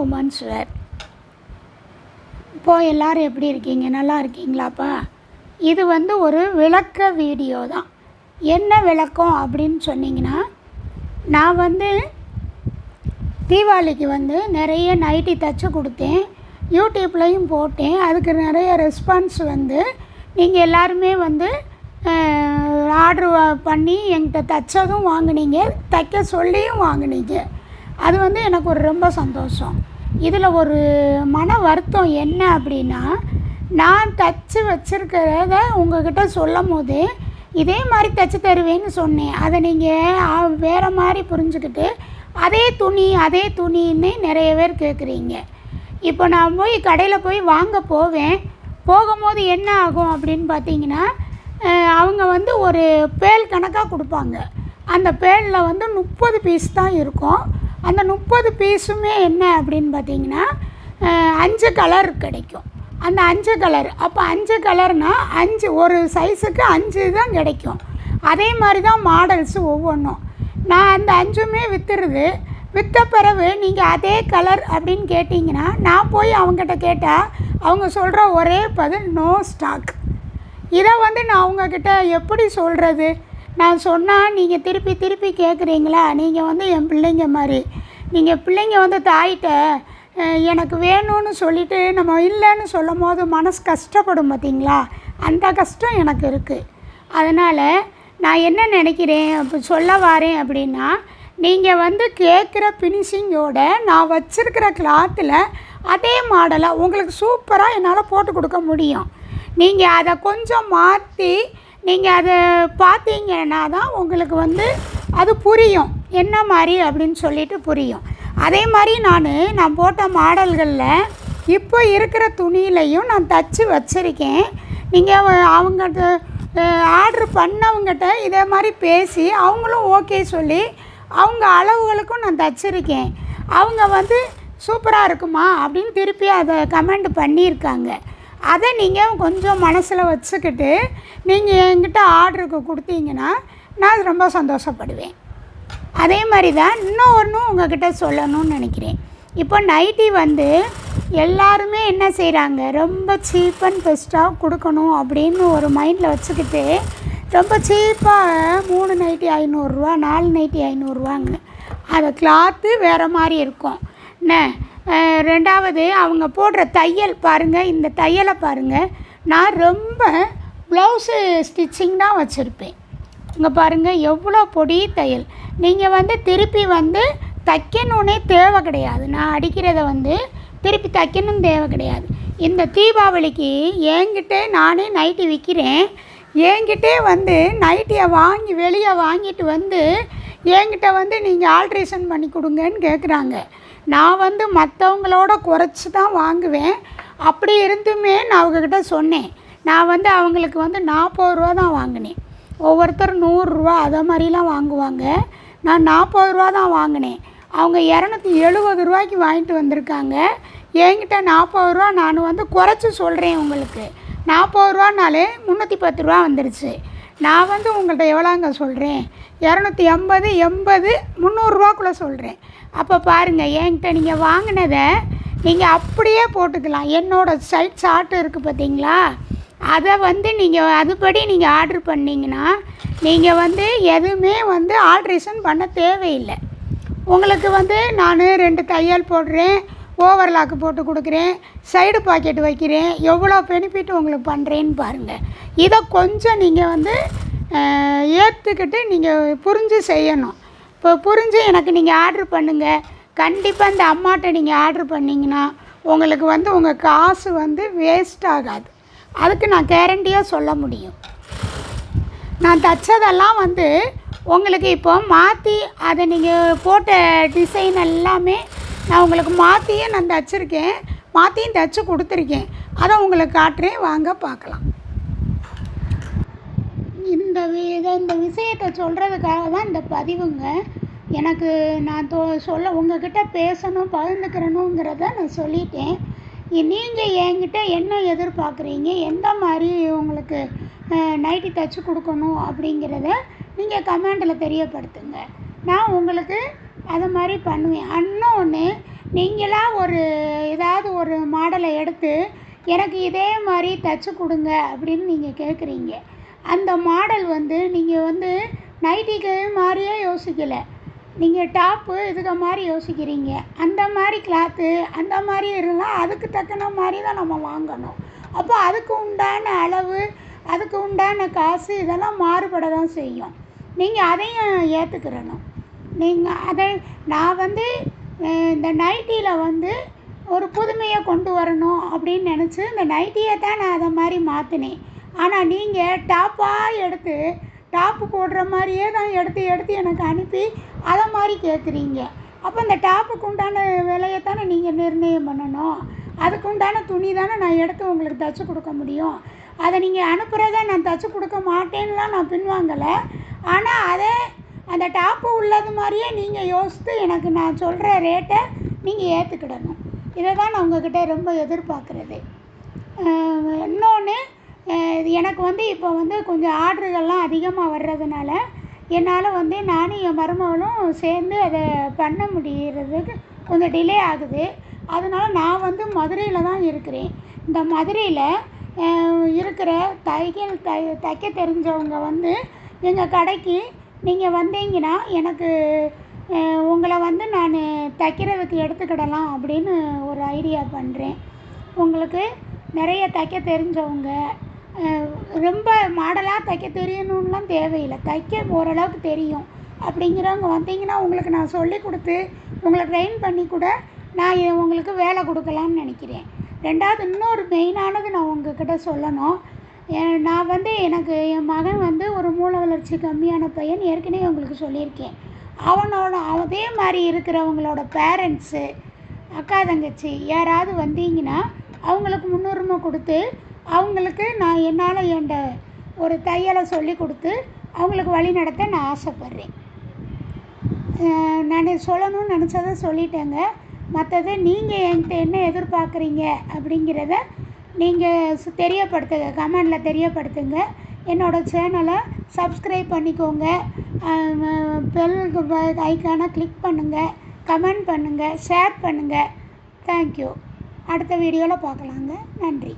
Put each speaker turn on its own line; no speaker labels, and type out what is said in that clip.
Women's wear. இப்போது எல்லோரும் எப்படி இருக்கீங்க? நல்லா இருக்கீங்களாப்பா? இது ஒரு விளக்க வீடியோ தான். என்ன விளக்கம் அப்படின்னு சொன்னிங்கன்னா, நான் தீபாவளிக்கு நிறைய நைட்டி தைச்சி கொடுத்தேன், யூடியூப்லேயும் போட்டேன். அதுக்கு நிறைய ரெஸ்பான்ஸ் நீங்கள் எல்லாருமே ஆர்ட்ரு பண்ணி என்கிட்ட தைச்சதும் வாங்கினீங்க, தைக்க சொல்லியும் வாங்கினீங்க. அது எனக்கு ஒரு ரொம்ப சந்தோஷம். இதில் ஒரு மன வருத்தம் என்ன அப்படின்னா, நான் தைச்சி வச்சுருக்கிறத உங்கள்கிட்ட சொல்லும் போது இதே மாதிரி தைச்சி தருவேன்னு சொன்னேன். அதை நீங்கள் வேறு மாதிரி புரிஞ்சுக்கிட்டு அதே துணின்னு நிறைய பேர் கேட்குறீங்க. இப்போ நான் போய் கடையில் போய் வாங்க போகும்போது என்ன ஆகும் அப்படின்னு பார்த்தீங்கன்னா, அவங்க ஒரு பேல் கணக்காக கொடுப்பாங்க. அந்த பேலில் 30 பீஸ் தான் இருக்கும். அந்த 30 பீஸுமே என்ன அப்படின்னு பார்த்தீங்கன்னா 5 கலர் கிடைக்கும். அந்த 5 கலர், அப்போ 5 கலர்னால் 5 ஒரு சைஸுக்கு 5 தான் கிடைக்கும். அதே மாதிரி தான் மாடல்ஸு ஒவ்வொன்றும். நான் அந்த 5மே விற்ற பிறகு நீங்கள் அதே கலர் அப்படின்னு கேட்டிங்கன்னா, நான் போய் அவங்ககிட்ட கேட்டால் அவங்க சொல்கிற ஒரே பதில் நோ ஸ்டாக். இதை நான் அவங்கக்கிட்ட எப்படி சொல்கிறது? நான் சொன்னால் நீங்கள் திருப்பி கேட்குறீங்களா? நீங்கள் என் பிள்ளைங்க மாதிரி. நீங்கள் பிள்ளைங்க தாயிட்ட எனக்கு வேணும்னு சொல்லிவிட்டு நம்ம இல்லைன்னு சொல்லும் போது மனசு கஷ்டப்படும் பார்த்தீங்களா? அந்த கஷ்டம் எனக்கு இருக்குது. அதனால் நான் என்ன நினைக்கிறேன் அப்போ சொல்ல வரேன் அப்படின்னா, நீங்கள் கேட்குற ஃபினிஷிங்கோட நான் வச்சுருக்கிற கிளாத்தில் அதே மாடலாக உங்களுக்கு சூப்பராக என்னால் போட்டு கொடுக்க முடியும். நீங்கள் அதை கொஞ்சம் மாற்றி நீங்கள் அதை பார்த்தீங்கன்னா தான் உங்களுக்கு அது புரியும், என்ன மாதிரி அப்படின்னு சொல்லிட்டு புரியும். அதே மாதிரி நான் போட்ட மாடல்களில் இப்போ இருக்கிற துணியிலையும் நான் தைச்சி வச்சுருக்கேன். நீங்கள் அவங்ககிட்ட ஆர்ட்ரு பண்ணவங்ககிட்ட இதே மாதிரி பேசி அவங்களும் ஓகே சொல்லி அவங்க அளவுகளுக்கும் நான் தைச்சிருக்கேன். அவங்க சூப்பராக இருக்குமா அப்படின்னு திருப்பி அதை கமெண்ட் பண்ணியிருக்காங்க. அதை நீங்கள் கொஞ்சம் மனசில் வச்சுக்கிட்டு நீங்கள் என்கிட்ட ஆர்டருக்கு கொடுத்தீங்கன்னா நான் ரொம்ப சந்தோஷப்படுவேன். அதே மாதிரி தான் இன்னொன்றும் உங்கள்கிட்ட சொல்லணும்னு நினைக்கிறேன். இப்போ நைட்டி எல்லாருமே என்ன செய்கிறாங்க, ரொம்ப சீப் அண்ட் பெஸ்ட்டாக கொடுக்கணும் அப்படின்னு ஒரு மைண்டில் வச்சுக்கிட்டு ரொம்ப சீப்பாக 3 நைட்டி 500 ரூபா, 4 நைட்டி 500 ரூபாங்க. அது கிளாத்து வேறு மாதிரி இருக்கும். என்ன ரெண்டாவது அவங்க போடுற தையல் பாருங்கள், இந்த தையலை பாருங்கள். நான் ரொம்ப ப்ளவுஸு ஸ்டிச்சிங் தான் வச்சுருப்பேன். இங்கே பாருங்கள் எவ்வளோ பொடி தையல். நீங்கள் திருப்பி தைக்கணுன்னே தேவை கிடையாது. நான் அடிக்கிறத திருப்பி தைக்கணும்னு தேவை கிடையாது. இந்த தீபாவளிக்கு என்கிட்டே நானே நைட்டி விற்கிறேன். என்கிட்டே நைட்டியை வெளியே வாங்கிட்டு என்கிட்ட நீங்கள் ஆல்ட்ரேஷன் பண்ணி கொடுங்கன்னு கேட்குறாங்க. நான் மற்றவங்களோட குறைச்சி தான் வாங்குவேன். அப்படி இருந்துமே நான் அவங்கக்கிட்ட சொன்னேன். நான் அவங்களுக்கு 40 ரூபா தான் வாங்கினேன். ஒவ்வொருத்தர் 100 ரூபா அதை மாதிரிலாம் வாங்குவாங்க. நான் 40 ரூபா தான் வாங்கினேன். அவங்க 270 ரூபாய்க்கு வாங்கிட்டு வந்திருக்காங்க. என்கிட்ட 40 ரூபா நான் குறைச்சி சொல்கிறேன். உங்களுக்கு 40 ரூபானாலே 310 ரூபா வந்துருச்சு. நான் உங்கள்கிட்ட எவ்வளோங்க சொல்கிறேன்? 280, 80, 300 ரூபாக்குள்ளே சொல்கிறேன். அப்போ பாருங்கள், என்கிட்ட நீங்கள் வாங்கினதை நீங்கள் அப்படியே போட்டுக்கலாம். என்னோடய சைட் சார்ட் இருக்குது பார்த்தீங்களா? அதை நீங்கள் அதுபடி நீங்கள் ஆர்ட்ரு பண்ணிங்கன்னா நீங்கள் எதுவுமே ஆல்ட்ரேஷன் பண்ண தேவையில்லை. உங்களுக்கு நான் 2 தையல் போடுறேன், ஓவர்லாக்கு போட்டு கொடுக்குறேன், சைடு பாக்கெட் வைக்கிறேன், எவ்வளோ பெனிஃபிட் உங்களுக்கு பண்ணுறேன்னு பாருங்கள். இதை கொஞ்சம் நீங்கள் ஏற்றுக்கிட்டு நீங்கள் புரிஞ்சு செய்யணும். இப்போ புரிஞ்சு எனக்கு நீங்கள் ஆர்ட்ரு பண்ணுங்கள். கண்டிப்பாக இந்த அம்மாட்ட நீங்கள் ஆர்ட்ரு பண்ணிங்கன்னா உங்களுக்கு உங்கள் காசு வேஸ்ட் ஆகாது. அதுக்கு நான் கேரண்டியாக சொல்ல முடியும். நான் தைச்சதெல்லாம் உங்களுக்கு இப்போ மாற்றி அதை நீங்கள் போட்ட டிசைன் எல்லாமே நான் உங்களுக்கு மாற்றியே நான் தைச்சிருக்கேன், மாற்றியும் தைச்சி கொடுத்துருக்கேன். அதை உங்களுக்கு காட்டுறேன், வாங்க பார்க்கலாம். இந்த விஷயத்தை சொல்கிறதுக்காக தான் இந்த பதிவுங்க. எனக்கு நான் உங்கள்கிட்ட பேசணும், பகிர்ந்துக்கிறணுங்கிறத நான் சொல்லிட்டேன். நீங்கள் என்கிட்ட என்ன எதிர்பார்க்குறீங்க, எந்த மாதிரி உங்களுக்கு நைட்டி தைச்சி கொடுக்கணும் அப்படிங்கிறத நீங்கள் கமெண்டில் தெரியப்படுத்துங்க. நான் உங்களுக்கு அது மாதிரி பண்ணுவேன். இன்னொன்று, நீங்களாக ஒரு ஏதாவது ஒரு மாடலை எடுத்து எனக்கு இதே மாதிரி தைச்சி கொடுங்க அப்படின்னு நீங்கள் கேட்குறீங்க. அந்த மாடல் வந்து நீங்கள் வந்து நைட்டிக்கு மாதிரியே யோசிக்கலை, நீங்கள் டாப்பு இதுக்கு மாதிரி யோசிக்கிறீங்க. அந்த மாதிரி கிளாத்து அந்த மாதிரி இருந்தால் அதுக்கு தக்கன மாதிரி தான் நம்ம வாங்கணும். அப்போ அதுக்கு உண்டான அளவு, அதுக்கு உண்டான காசு இதெல்லாம் மாறுபட தான் செய்யும். நீங்கள் அதையும் ஏற்றுக்கிறணும். நீங்கள் அதை நான் வந்து இந்த நைட்டியில் வந்து ஒரு புதுமையை கொண்டு வரணும் அப்படின்னு நினச்சி இந்த நைட்டியை தான் நான் அதை மாதிரி மாற்றினேன். ஆனால் நீங்கள் டாப்பாக எடுத்து டாப்பு போடுற மாதிரியே தான் எடுத்து எடுத்து எனக்கு அனுப்பி அதை மாதிரி கேட்குறீங்க. அப்போ இந்த டாப்புக்கு உண்டான விலையை தானே நீங்கள் நிர்ணயம் பண்ணணும். அதுக்கு உண்டான துணி தானே நான் எடுத்து உங்களுக்கு தைச்சி கொடுக்க முடியும். அதை நீங்கள் அனுப்புகிறத நான் தைச்சி கொடுக்க மாட்டேன்னுலாம் நான் பின்வாங்கலை. ஆனால் அதே அந்த டாப்பு உள்ளது மாதிரியே நீங்கள் யோசித்து எனக்கு நான் சொல்கிற ரேட்டை நீங்கள் ஏற்றுக்கிடணும். இதை தான் நான் உங்கள்கிட்ட ரொம்ப எதிர்பார்க்குறது. இன்னொன்று, எனக்கு வந்து இப்போ வந்து கொஞ்சம் ஆர்டருகள்லாம் அதிகமாக வர்றதுனால என்னால் வந்து நானும் என் மருமகளும் சேர்ந்து அதை பண்ண முடிகிறதுக்கு கொஞ்சம் டிலே ஆகுது. அதனால் நான் வந்து மதுரையில் தான் இருக்கிறேன். இந்த மதுரையில் இருக்கிற தைக்க தெரிஞ்சவங்க வந்து எங்கள் கடைக்கு நீங்கள் வந்தீங்கன்னா எனக்கு உங்களை வந்து நான் தைக்கிறதுக்கு எடுத்துக்கிடலாம் அப்படின்னு ஒரு ஐடியா பண்ணுறேன். உங்களுக்கு நிறைய தைக்க தெரிஞ்சவங்க, ரொம்ப மாடலாக தைக்க தெரியணும்லாம் தேவையில்லை, தைக்க ஓரளவுக்கு தெரியும் அப்படிங்கிறவங்க வந்தீங்கன்னா உங்களுக்கு நான் சொல்லி கொடுத்து உங்களை ட்ரெயின் பண்ணி கூட நான் உங்களுக்கு வேலை கொடுக்கலான்னு நினைக்கிறேன். ரெண்டாவது, இன்னொரு மெயினானது நான் உங்கள்கிட்ட சொல்லணும். நான் வந்து எனக்கு என் மகன் வந்து ஒரு மூளை வளர்ச்சி கம்மியான பையன், ஏற்கனவே உங்களுக்கு சொல்லியிருக்கேன். அவனோட அதே மாதிரி இருக்கிறவங்களோட பேரண்ட்ஸு, அக்கா தங்கச்சி யாராவது வந்தீங்கன்னா அவங்களுக்கு முன்னுரிமை கொடுத்து அவங்களுக்கு நான் என்னால் என்கிட்ட ஒரு தையலை சொல்லி கொடுத்து அவங்களுக்கு வழி நடத்த நான் ஆசைப்பட்றேன். நான் சொல்லணும்னு நினச்சதை சொல்லிட்டேங்க. மற்றது நீங்கள் என்கிட்ட என்ன எதிர்பார்க்குறீங்க அப்படிங்கிறத நீங்கள் தெரியப்படுத்துங்க, கமெண்டில் தெரியப்படுத்துங்க. என்னோடய சேனலை சப்ஸ்கிரைப் பண்ணிக்கோங்க, பெல் ஐக்கானை கிளிக் பண்ணுங்கள், கமெண்ட் பண்ணுங்கள், ஷேர் பண்ணுங்கள். தேங்க்யூ. அடுத்த வீடியோவில் பார்க்கலாங்க. நன்றி.